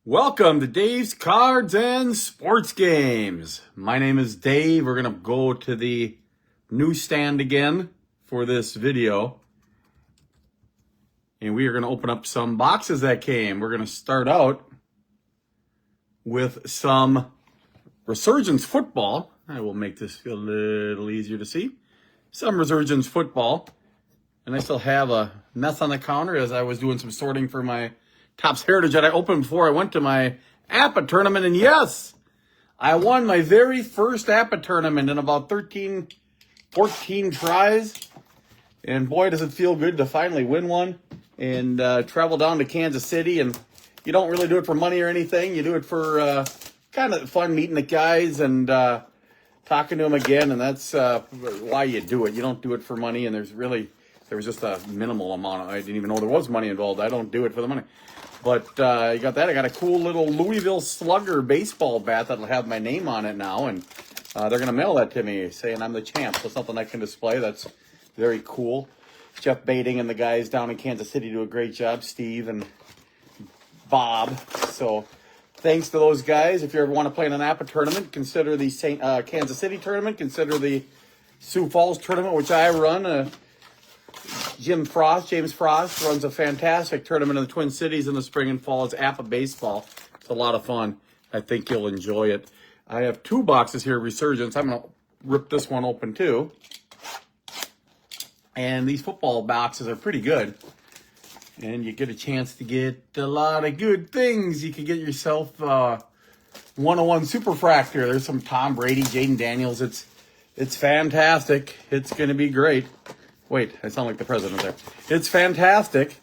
Welcome to Dave's Cards and Sports Games. My name is Dave. We're going to go to the newsstand again for this video. And we are going to open up some boxes that came. We're going to start out with some Resurgance Football. I will make this feel a little easier to see. Some Resurgance Football. And I still have a mess on the counter as I was doing some sorting for my Topps Heritage that I opened before I went to my APA tournament. And yes, I won my very first APA tournament in about 13, 14 tries. And boy, does it feel good to finally win one and travel down to Kansas City. And you don't really do it for money or anything. You do it for kind of fun meeting the guys and talking to them again. And that's why you do it. You don't do it for money. And there was just a minimal amount. I didn't even know there was money involved. I don't do it for the money. But you got that. I got a cool little Louisville Slugger baseball bat that'll have my name on it now. And they're going to mail that to me saying I'm the champ. So something I can display. That's very cool. Jeff Bating and the guys down in Kansas City do a great job. Steve and Bob. So thanks to those guys. If you ever want to play in an APA tournament, consider the Kansas City tournament. Consider the Sioux Falls tournament, which I run. James Frost runs a fantastic tournament in the Twin Cities in the spring and fall. It's APA baseball. It's a lot of fun. I think you'll enjoy it. I have two boxes here, Resurgance. I'm going to rip this one open too. And these football boxes are pretty good. And you get a chance to get a lot of good things. You can get yourself 101 Superfractor. There's some Tom Brady, Jaden Daniels. It's fantastic. It's going to be great. Wait, I sound like the president there. It's fantastic.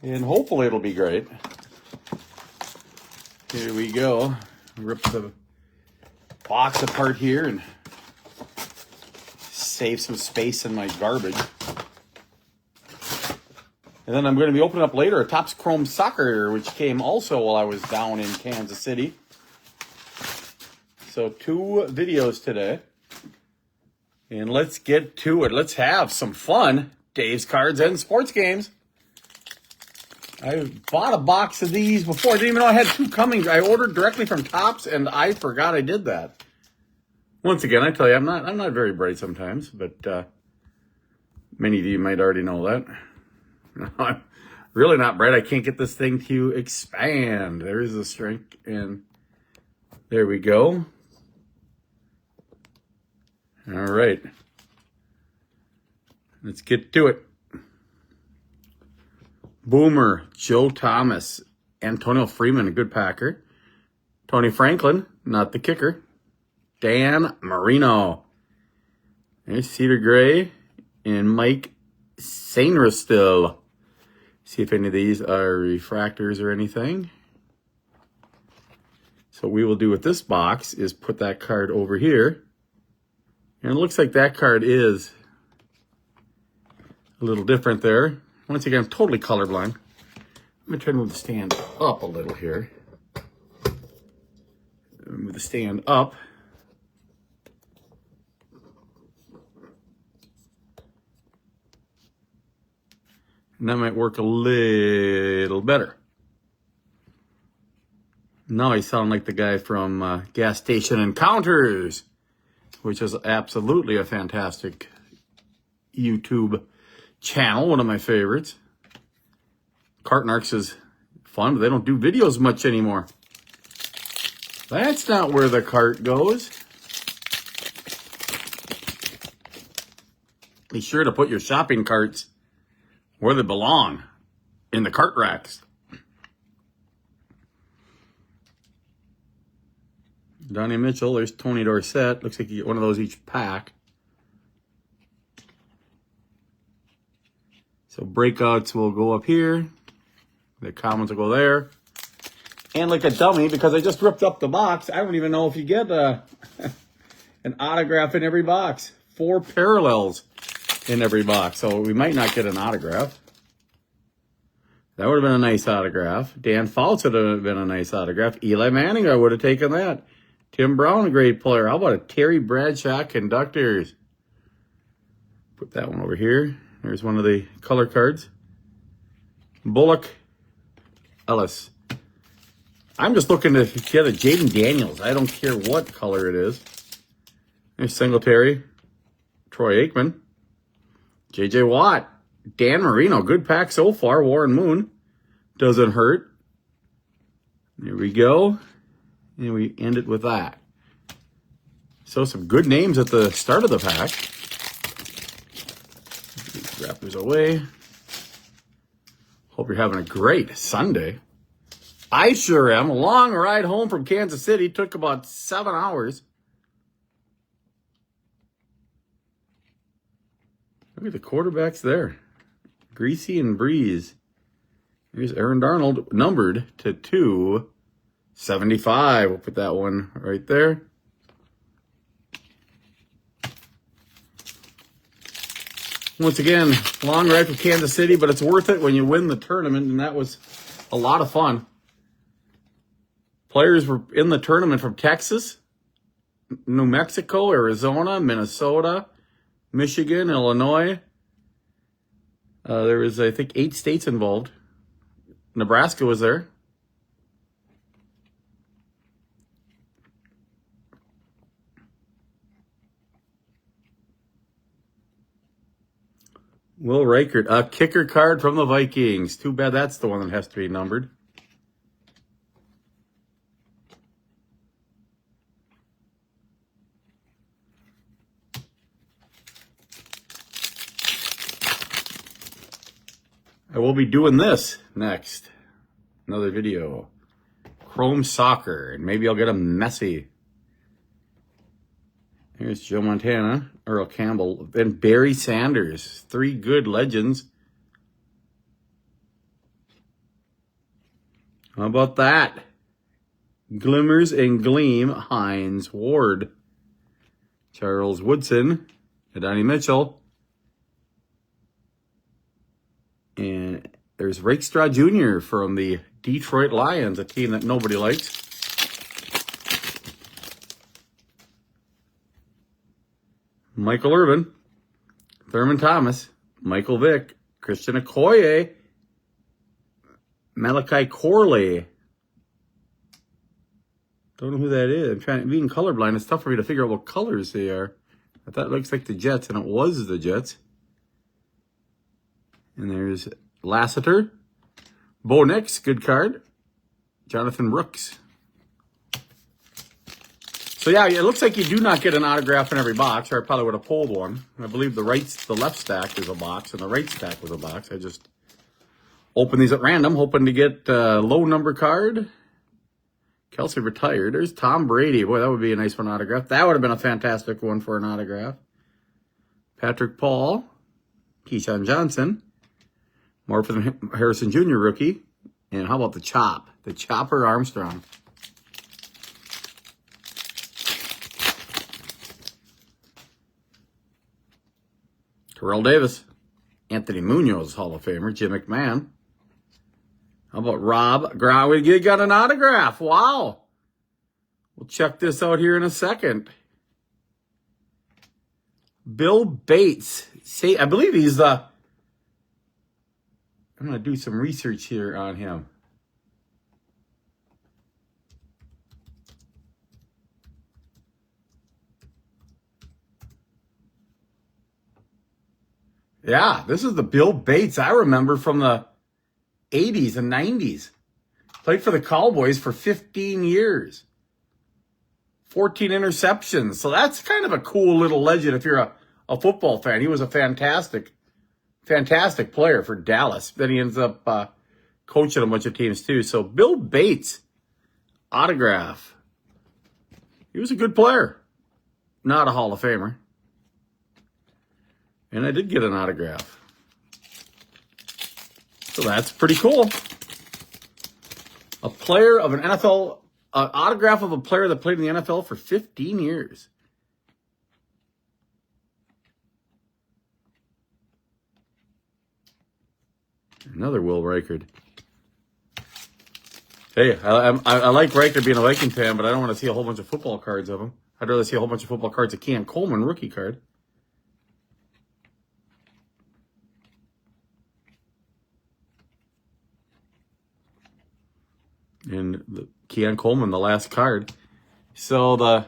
And hopefully it'll be great. Here we go. Rip the box apart here and save some space in my garbage. And then I'm going to be opening up later a Topps Chrome Soccer, which came also while I was down in Kansas City. So 2 videos today. And let's get to it. Let's have some fun. Dave's Cards and Sports Games. I bought a box of these before. I didn't even know I had 2 coming. I ordered directly from Topps, and I forgot I did that. Once again, I tell you, I'm not very bright sometimes, but many of you might already know that. I'm really not bright. I can't get this thing to expand. There is the strength, and there we go. All right, let's get to it. Boomer, Joe Thomas, Antonio Freeman, a good Packer. Tony Franklin, not the kicker. Dan Marino. There's Cedar Gray and Mike Sainristil. See if any of these are refractors or anything. So what we will do with this box is put that card over here. And it looks like that card is a little different there. Once again, I'm totally colorblind. I'm going to try to move the stand up a little here. Move the stand up. And that might work a little better. Now I sound like the guy from Gas Station Encounters, which is absolutely a fantastic YouTube channel, one of my favorites. Cartnarks is fun, but they don't do videos much anymore. That's not where the cart goes. Be sure to put your shopping carts where they belong, in the cart racks. Donnie Mitchell, there's Tony Dorsett. Looks like you get one of those each pack. So breakouts will go up here. The commons will go there. And like a dummy, because I just ripped up the box, I don't even know if you get an autograph in every box. 4 parallels in every box. So we might not get an autograph. That would have been a nice autograph. Dan Fouts would have been a nice autograph. Eli Manning, I would have taken that. Tim Brown, a great player. How about a Terry Bradshaw Conductors? Put that one over here. There's one of the color cards. Bullock, Ellis. I'm just looking to get a Jaden Daniels. I don't care what color it is. There's Singletary, Troy Aikman, J.J. Watt, Dan Marino. Good pack so far. Warren Moon doesn't hurt. There we go. And we end it with that. So some good names at the start of the pack. These wrappers away. Hope you're having a great Sunday. I sure am. A long ride home from Kansas City. Took about 7 hours. Look at the quarterbacks there. Greasy and Breeze. Here's Aaron Darnold, numbered to 275. We'll put that one right there. Once again, long ride from Kansas City, but it's worth it when you win the tournament, and that was a lot of fun. Players were in the tournament from Texas, New Mexico, Arizona, Minnesota, Michigan, Illinois. There was, I think, 8 states involved. Nebraska was there. Will Reichert, a kicker card from the Vikings. Too bad that's the one that has to be numbered. I will be doing this next. Another video. Chrome Soccer. And maybe I'll get a Messi. Here's Joe Montana, Earl Campbell, and Barry Sanders. 3 good legends. How about that? Glimmers and Gleam, Hines Ward. Charles Woodson, Adonai Mitchell. And there's Rakestraw Jr. from the Detroit Lions, a team that nobody likes. Michael Irvin, Thurman Thomas, Michael Vick, Christian Okoye, Malachi Corley. Don't know who that is. Being colorblind, it's tough for me to figure out what colors they are. I thought it looks like the Jets, and it was the Jets. And there's Lassiter, Bo Nix, good card, Jonathan Brooks. So yeah, it looks like you do not get an autograph in every box, or I probably would have pulled one. I believe the left stack is a box, and the right stack was a box. I just opened these at random, hoping to get a low number card. Kelsey retired. There's Tom Brady. Boy, that would be a nice one autograph. That would have been a fantastic one for an autograph. Patrick Paul, Keyshawn Johnson, Marvin Harrison Jr. rookie, and how about the Chop? The Chopper Armstrong. Terrell Davis, Anthony Munoz, Hall of Famer, Jim McMahon. How about Rob Ground? We got an autograph. Wow. We'll check this out here in a second. Bill Bates. I believe he's the... I'm going to do some research here on him. Yeah, this is the Bill Bates I remember from the 80s and 90s. Played for the Cowboys for 15 years. 14 interceptions. So that's kind of a cool little legend if you're a football fan. He was a fantastic player for Dallas. Then he ends up coaching a bunch of teams too. So Bill Bates, autograph. He was a good player. Not a Hall of Famer. And I did get an autograph. So that's pretty cool. A player of an NFL, autograph of a player that played in the NFL for 15 years. Another Will Reichert. Hey, I like Reichert being a Viking fan, but I don't want to see a whole bunch of football cards of him. I'd rather see a whole bunch of football cards of Cam Coleman, rookie card. And the Keon Coleman, the last card. So the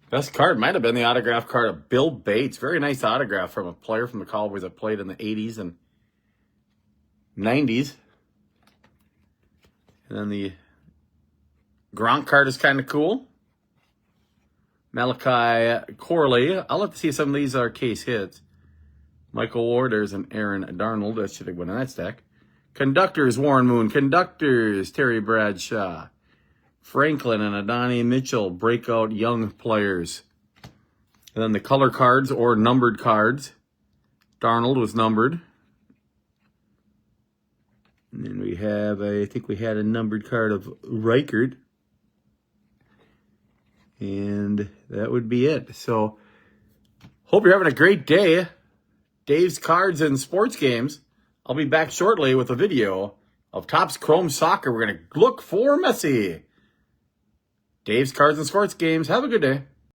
best card might have been the autograph card of Bill Bates. Very nice autograph from a player from the Cowboys that played in the 80s and 90s. And then the Gronk card is kind of cool. Malachi Corley. I'll have to see if some of these are case hits. Michael Ward, there's an Aaron Darnold. That should have been in that stack. Conductors, Warren Moon. Conductors, Terry Bradshaw. Franklin and Adonai Mitchell, breakout young players. And then the color cards or numbered cards. Darnold was numbered. And then we have, I think we had a numbered card of Reichert. And that would be it. So, hope you're having a great day. Dave's Cards and Sports Games. I'll be back shortly with a video of Topps Chrome Soccer. We're going to look for Messi. Dave's Cards and Sports Games. Have a good day.